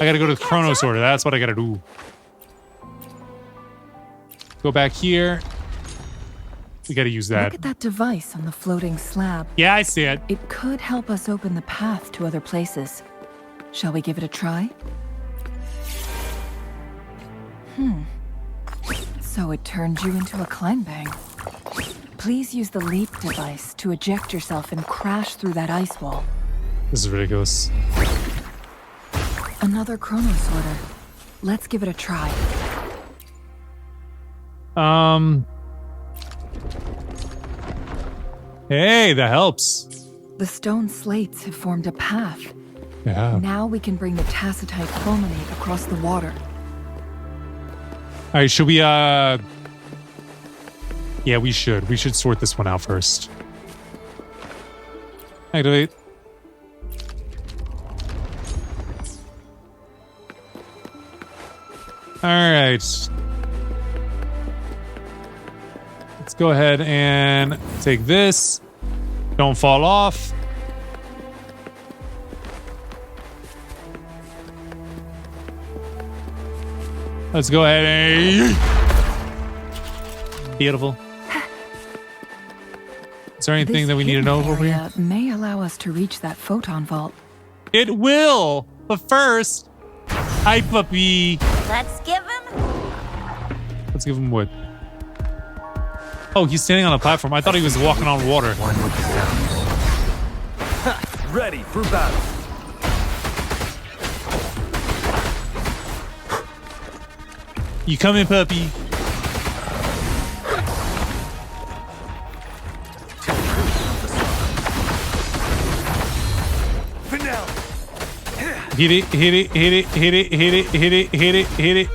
I gotta go to the Chronosorter. That's what I gotta do. Go back here. We gotta use that. Look at that device on the floating slab. Yeah, I see it. It could help us open the path to other places. Shall we give it a try? So it turned you into a Clang Bang. Please use the leap device to eject yourself and crash through that ice wall. This is ridiculous. Another Chronosorter. Let's give it a try. Hey, that helps. The stone slates have formed a path. Yeah. Now we can bring the Tacitite fulminate across the water. All right, should we, Yeah, we should. We should sort this one out first. Activate. All right. Let's go ahead and take this. Don't fall off. Let's go ahead and... Beautiful. Is there anything This that we need to know hidden over here? area may allow us to reach that photon vault. It will! But first... Hi, puppy! Let's give him. Let's give him wood. Oh, he's standing on a platform. I thought he was walking on water. One with the sounds. Ready for battle. You coming, puppy? Finale. Hit it, hit it, hit it, hit it, hit it, hit it, hit it, hit it.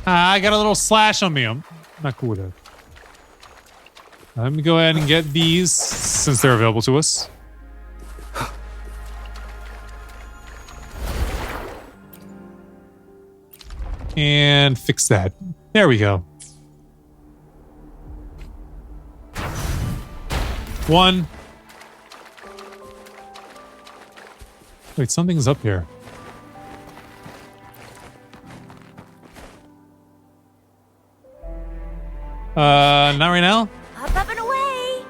I got a little slash on me. I'm not cool with that. Let me go ahead and get these since they're available to us. And fix that. There we go. One. Wait, something's up here. Not right now. Up and away.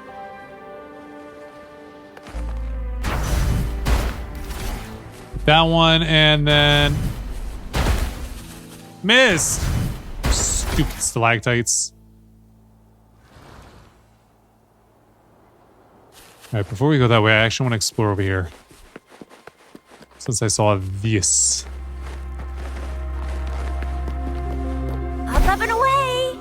That one, and then missed. Stupid stalactites. All right, before we go that way, I actually want to explore over here. Since I saw this. Up and away.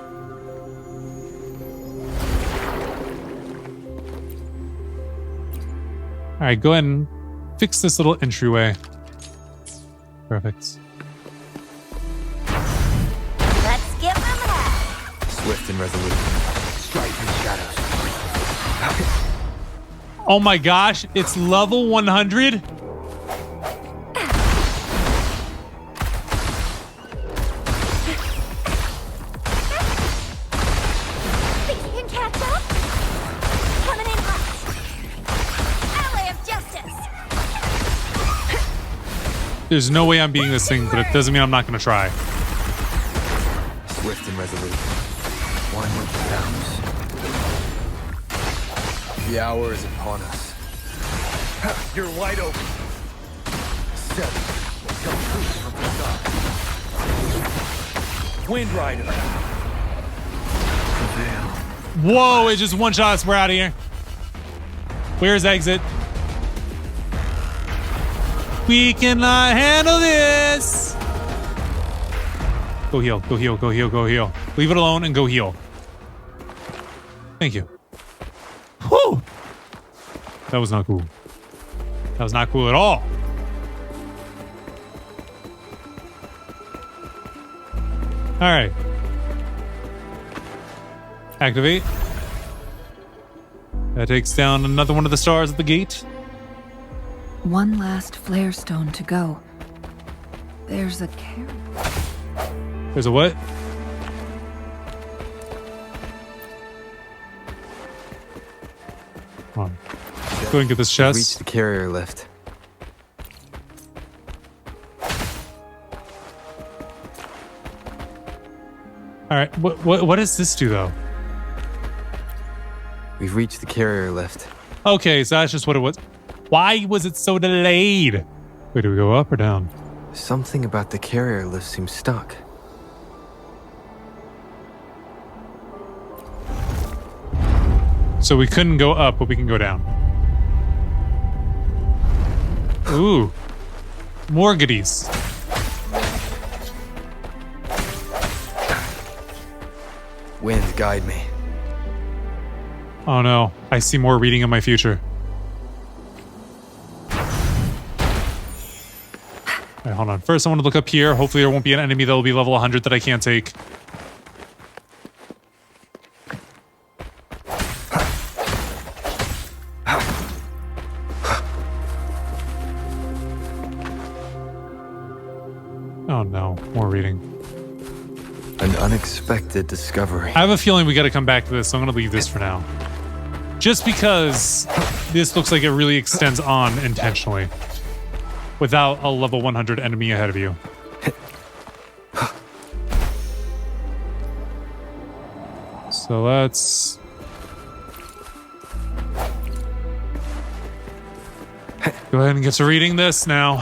All right, go ahead and fix this little entryway. Perfect. Let's give him that. Swift and resolute. Strike in the shadows. Oh my gosh, it's level 100? Think you can catch up? Coming in hot. Ally of justice. There's no way I'm beating this thing, but it doesn't mean I'm not going to try. Swift and resolute. One with the sounds. The hour is upon us. You're wide open. 7. Come through from the Wind Rider. Prevail. Whoa, it just one-shot us. We're out of here. Where's exit? We cannot handle this. Go heal, go heal, go heal, go heal. Leave it alone and go heal. Thank you. Whew. That was not cool. That was not cool at all. All right. Activate. That takes down another one of the stars at the gate. One last flare stone to go. There's a carrot. There's a what? Come on. Go and get this Reach chest. the carrier lift. All right. What does this do though? We've reached the carrier lift. Okay, so that's just what it was. Why was it so delayed? Wait, do we go up or down? Something about the carrier lift seems stuck. So we couldn't go up, but we can go down. Ooh. More goodies. Wind, guide me. Oh no. I see more reading in my future. Alright, hold on. First, I want to look up here. Hopefully there won't be an enemy that will be level 100 that I can't take. Oh no. More reading. An unexpected discovery. I have a feeling we got to come back to this, so I'm going to leave this for now. Just because this looks like it really extends on intentionally without a level 100 enemy ahead of you. So let's... go ahead and get to reading this now.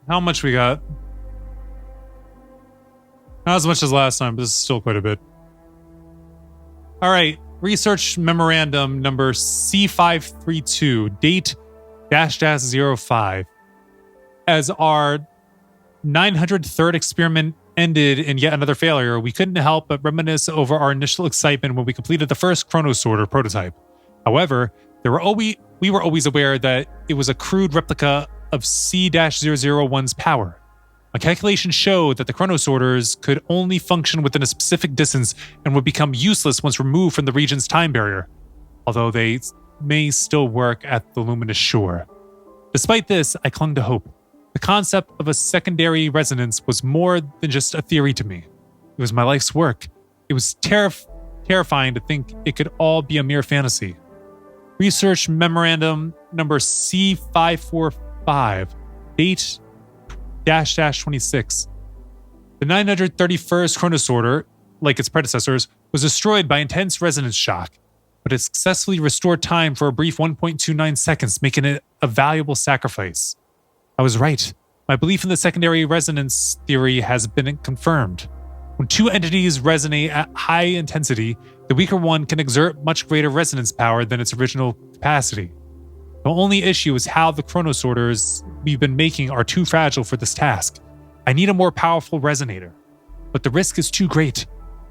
How much we got? Not as much as last time, but this is still quite a bit. All right. Research memorandum number C532, date --05. As our 903rd experiment ended in yet another failure, we couldn't help but reminisce over our initial excitement when we completed the first Chronosorter prototype. However, we were always aware that it was a crude replica of C-001's power. My calculations showed that the Chronosorters could only function within a specific distance and would become useless once removed from the region's time barrier, although they may still work at the luminous shore. Despite this, I clung to hope. The concept of a secondary resonance was more than just a theory to me. It was my life's work. It was terrifying to think it could all be a mere fantasy. Research memorandum number C545, date --26. The 931st Chronosorter, like its predecessors, was destroyed by intense resonance shock, but it successfully restored time for a brief 1.29 seconds, making it a valuable sacrifice. I was right. My belief in the secondary resonance theory has been confirmed. When two entities resonate at high intensity, the weaker one can exert much greater resonance power than its original capacity. The only issue is how the Chronosorters we've been making are too fragile for this task. I need a more powerful resonator, but the risk is too great.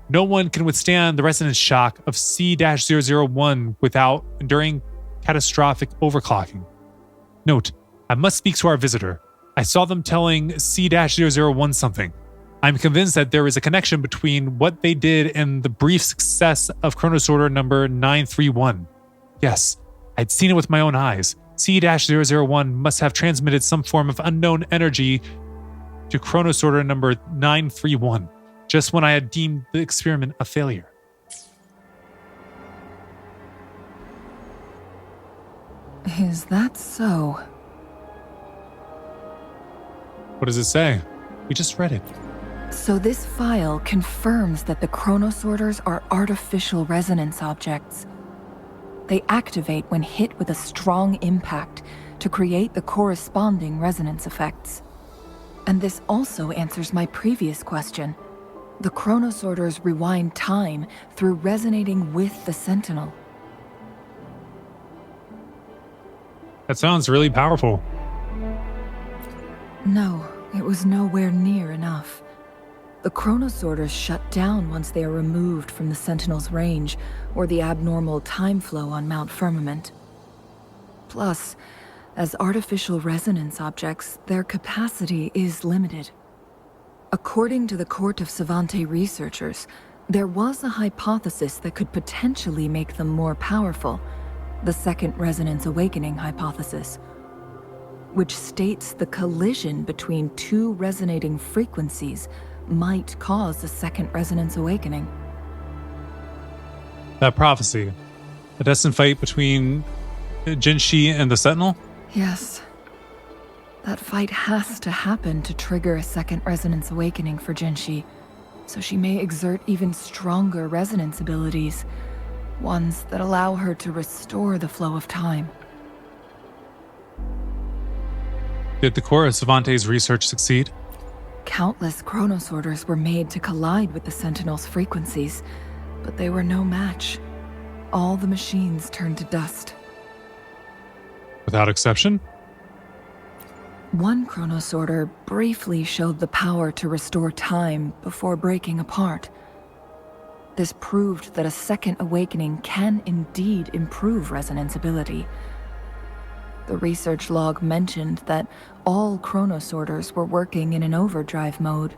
No one can withstand the resonance shock of C-001 without enduring catastrophic overclocking. Note, I must speak to our visitor. I saw them telling C-001 something. I'm convinced that there is a connection between what they did and the brief success of Chronosorter number 931. Yes, I'd seen it with my own eyes. C-001 must have transmitted some form of unknown energy to Chronosorter number 931, just when I had deemed the experiment a failure. Is that so? What does it say? We just read it. So this file confirms that the Chronosorters are artificial resonance objects. They activate when hit with a strong impact to create the corresponding resonance effects. And this also answers my previous question. The Chronosorters rewind time through resonating with the Sentinel. That sounds really powerful. No, it was nowhere near enough. The Chronosorters shut down once they are removed from the Sentinel's range or the abnormal time flow on Mount Firmament. Plus, as artificial resonance objects, their capacity is limited. According to the Court of Savante researchers, there was a hypothesis that could potentially make them more powerful, the Second Resonance Awakening hypothesis, which states the collision between two resonating frequencies might cause a Second Resonance Awakening. That prophecy, a destined fight between Jinhsi and the Sentinel? Yes. That fight has to happen to trigger a Second Resonance Awakening for Jinhsi, so she may exert even stronger resonance abilities, ones that allow her to restore the flow of time. Did the core of Savante's research succeed? Countless Chronosorters were made to collide with the Sentinel's frequencies, but they were no match. All the machines turned to dust. Without exception? One Chronosorter briefly showed the power to restore time before breaking apart. This proved that a second awakening can indeed improve resonance ability. The research log mentioned that all Chronosorters were working in an overdrive mode.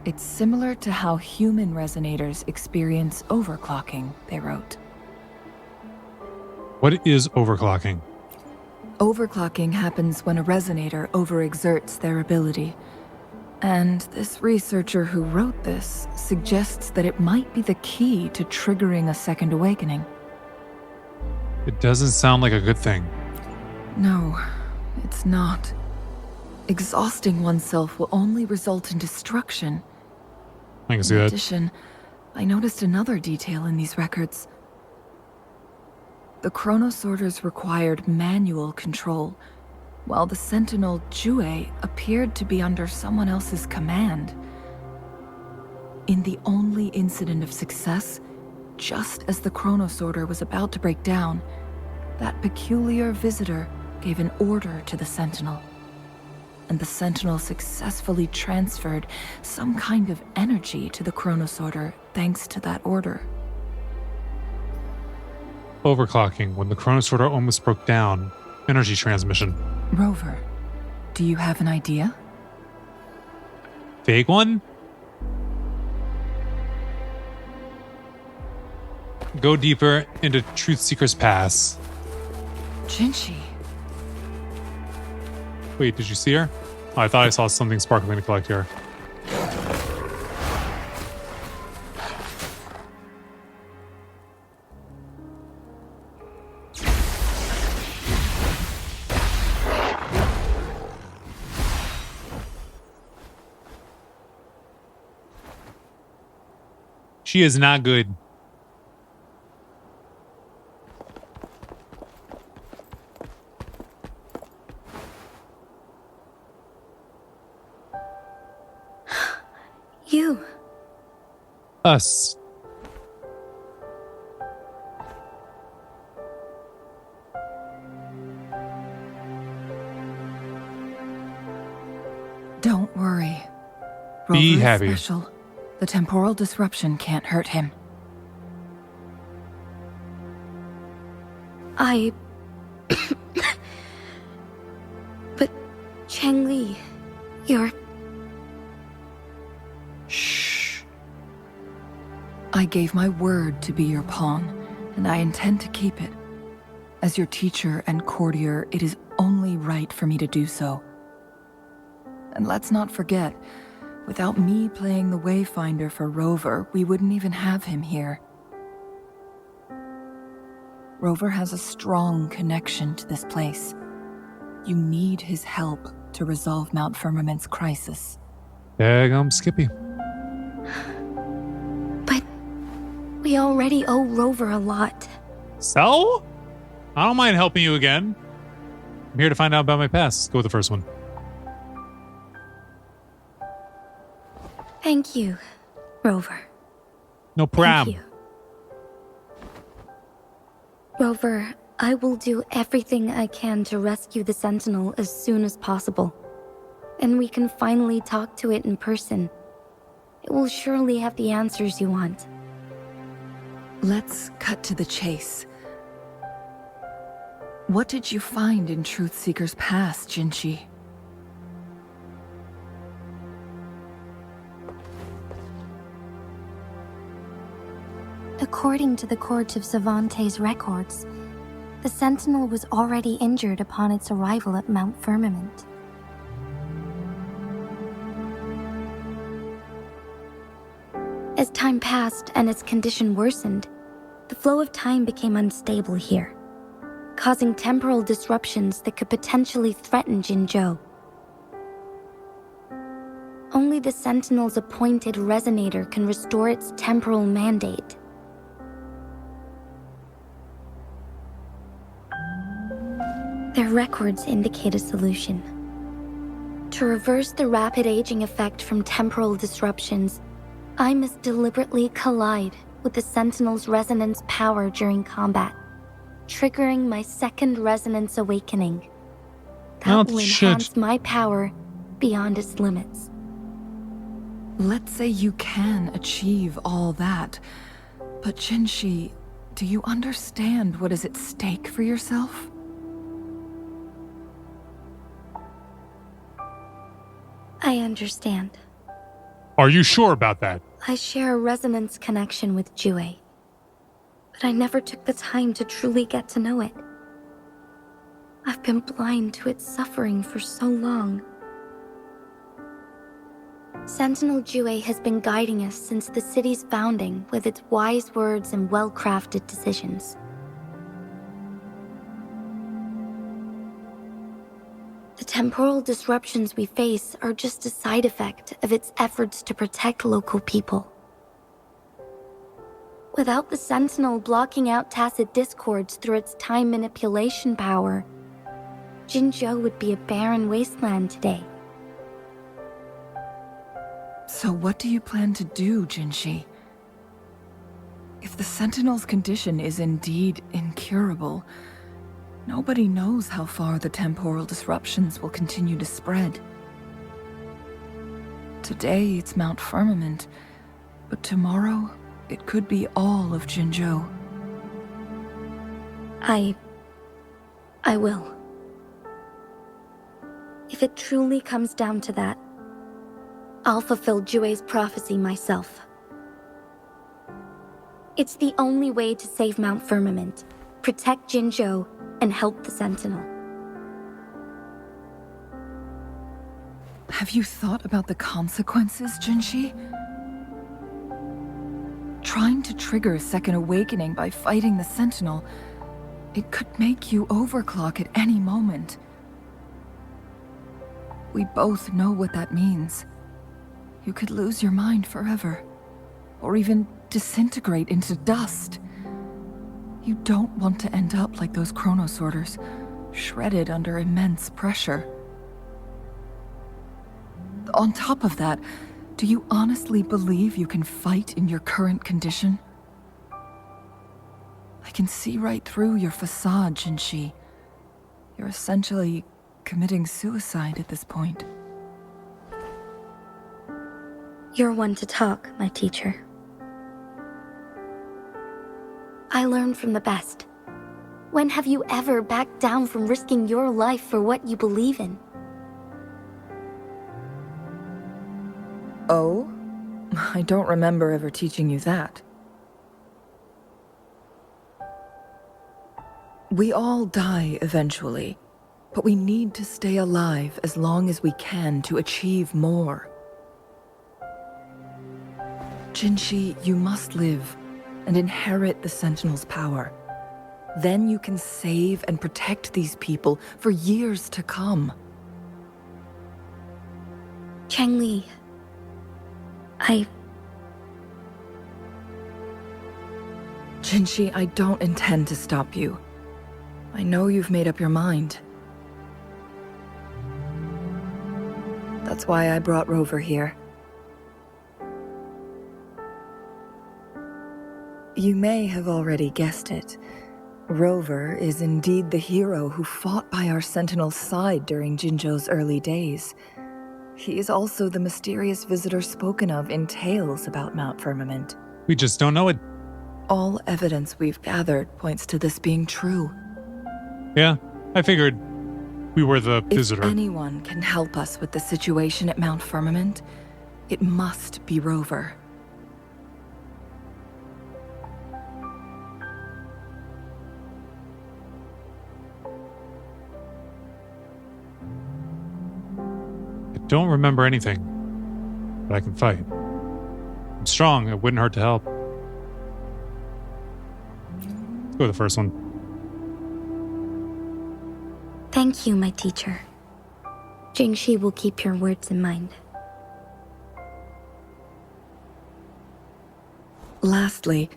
It's similar to how human resonators experience overclocking, they wrote. What is overclocking? Overclocking happens when a resonator overexerts their ability. And this researcher who wrote this suggests that it might be the key to triggering a second awakening. It doesn't sound like a good thing. No, it's not. Exhausting oneself will only result in destruction. I can see In that. addition, I noticed another detail in these records. The chronosorters required manual control, while the sentinel Jue appeared to be under someone else's command. In the only incident of success, just as the chronosorter was about to break down, that peculiar visitor gave an order to the sentinel. And the sentinel successfully transferred some kind of energy to the chronosorter thanks to that order. Overclocking, when the chronosorter almost broke down. Energy transmission. Rover, do you have an idea? Vague one? Go deeper into Truth Seeker's Pass. Jinhsi. Wait, did you see her? Oh, I thought I saw something sparkling to collect here. She is not good. You. Us. Don't worry. Be Rover is happy. special. The temporal disruption can't hurt him. But Changli, you're... Shh. I gave my word to be your pawn, and I intend to keep it. As your teacher and courtier, it is only right for me to do so. And let's not forget, without me playing the Wayfinder for Rover, we wouldn't even have him here. Rover has a strong connection to this place. You need his help to resolve Mount Firmament's crisis. Daggum Skippy. But we already owe Rover a lot. So? I don't mind helping you again. I'm here to find out about my past. Let's go with the first one. Thank you, Rover. No pram. Thank you. Rover, I will do everything I can to rescue the Sentinel as soon as possible. And we can finally talk to it in person. It will surely have the answers you want. Let's cut to the chase. What did you find in Truth Seeker's past, Jinhsi? According to the Court of Savante's records, the Sentinel was already injured upon its arrival at Mount Firmament. As time passed and its condition worsened, the flow of time became unstable here, causing temporal disruptions that could potentially threaten Jinzhou. Only the Sentinel's appointed resonator can restore its temporal mandate. Their records indicate a solution. To reverse the rapid aging effect from temporal disruptions, I must deliberately collide with the Sentinel's resonance power during combat, triggering my second resonance awakening. That will enhance my power beyond its limits. Let's say you can achieve all that, but Jinhsi, do you understand what is at stake for yourself? I understand. Are you sure about that? I share a resonance connection with Jue, but I never took the time to truly get to know it. I've been blind to its suffering for so long. Sentinel Jue has been guiding us since the city's founding with its wise words and well-crafted decisions. temporal disruptions we face are just a side effect of its efforts to protect local people. Without the Sentinel blocking out tacit discords through its time manipulation power, Jinzhou would be a barren wasteland today. So what do you plan to do, Jinhsi? If the Sentinel's condition is indeed incurable, nobody knows how far the temporal disruptions will continue to spread. Today it's Mount Firmament, but tomorrow it could be all of Jinzhou. I will. If it truly comes down to that, I'll fulfill Jue's prophecy myself. It's the only way to save Mount Firmament, protect Jinzhou, and help the Sentinel. Have you thought about the consequences, Jinhsi? Trying to trigger a second awakening by fighting the Sentinel, it could make you overclock at any moment. We both know what that means. You could lose your mind forever, or even disintegrate into dust. You don't want to end up like those chronosorters, shredded under immense pressure. On top of that, do you honestly believe you can fight in your current condition? I can see right through your facade, Jinhsi. You're essentially committing suicide at this point. You're one to talk, my teacher. I learned from the best. When have you ever backed down from risking your life for what you believe in? Oh? I don't remember ever teaching you that. We all die eventually, but we need to stay alive as long as we can to achieve more. Jinhsi, you must live and inherit the Sentinel's power. Then you can save and protect these people for years to come. Changli, Jinhsi, I don't intend to stop you. I know you've made up your mind. That's why I brought Rover here. You may have already guessed it. Rover is indeed the hero who fought by our Sentinel's side during Jinzhou's early days. He is also the mysterious visitor spoken of in tales about Mount Firmament. We just don't know it. All evidence we've gathered points to this being true. Yeah, I figured we were the visitor. If anyone can help us with the situation at Mount Firmament, it must be Rover. I don't remember anything, but I can fight. I'm strong, it wouldn't hurt to help. Let's go with the first one. thank you, my teacher. Jinhsi will keep your words in mind. Lastly,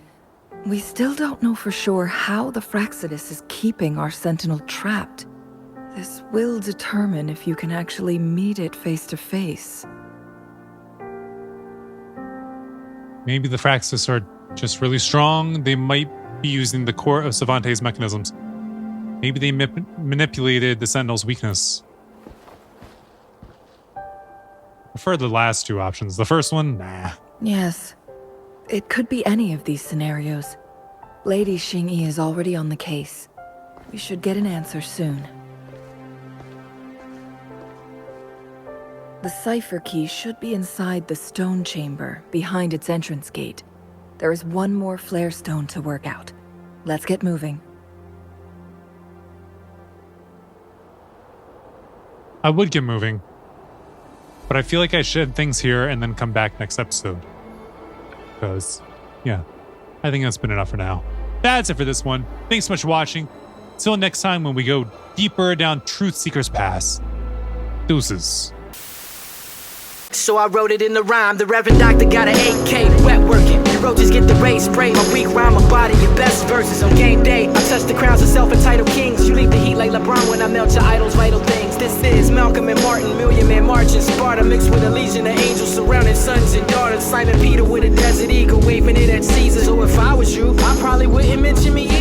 we still don't know for sure how the Fraxidus is keeping our Sentinel trapped. This will determine if you can actually meet it face to face. Maybe the Fraxis are just really strong. They might be using the core of Savante's mechanisms. Maybe they manipulated the Sentinel's weakness. I prefer the last two options. The first one, nah. Yes, it could be any of these scenarios. Lady Xingyi is already on the case. We should get an answer soon. The cipher key should be inside the stone chamber, behind its entrance gate. There is one more flare stone to work out. Let's get moving. I would get moving, but I feel like I should end things here and then come back next episode. Because, yeah, I think that's been enough for now. That's it for this one. Thanks so much for watching. Until next time when we go deeper down Truth Seeker's Pass. Deuces. So I wrote it in the rhyme. The Reverend Doctor got an 8K wet working. You roaches get the race spray. My weak rhyme, my body, your best verses on game day. I touch the crowns of self-entitled kings. You leave the heat like LeBron when I melt your idols' vital things. This is Malcolm and Martin, Million Man March in Sparta, mixed with a legion of angels surrounding sons and daughters. Simon Peter with a desert eagle, waving it at Caesar. So if I was you, I probably wouldn't mention me either.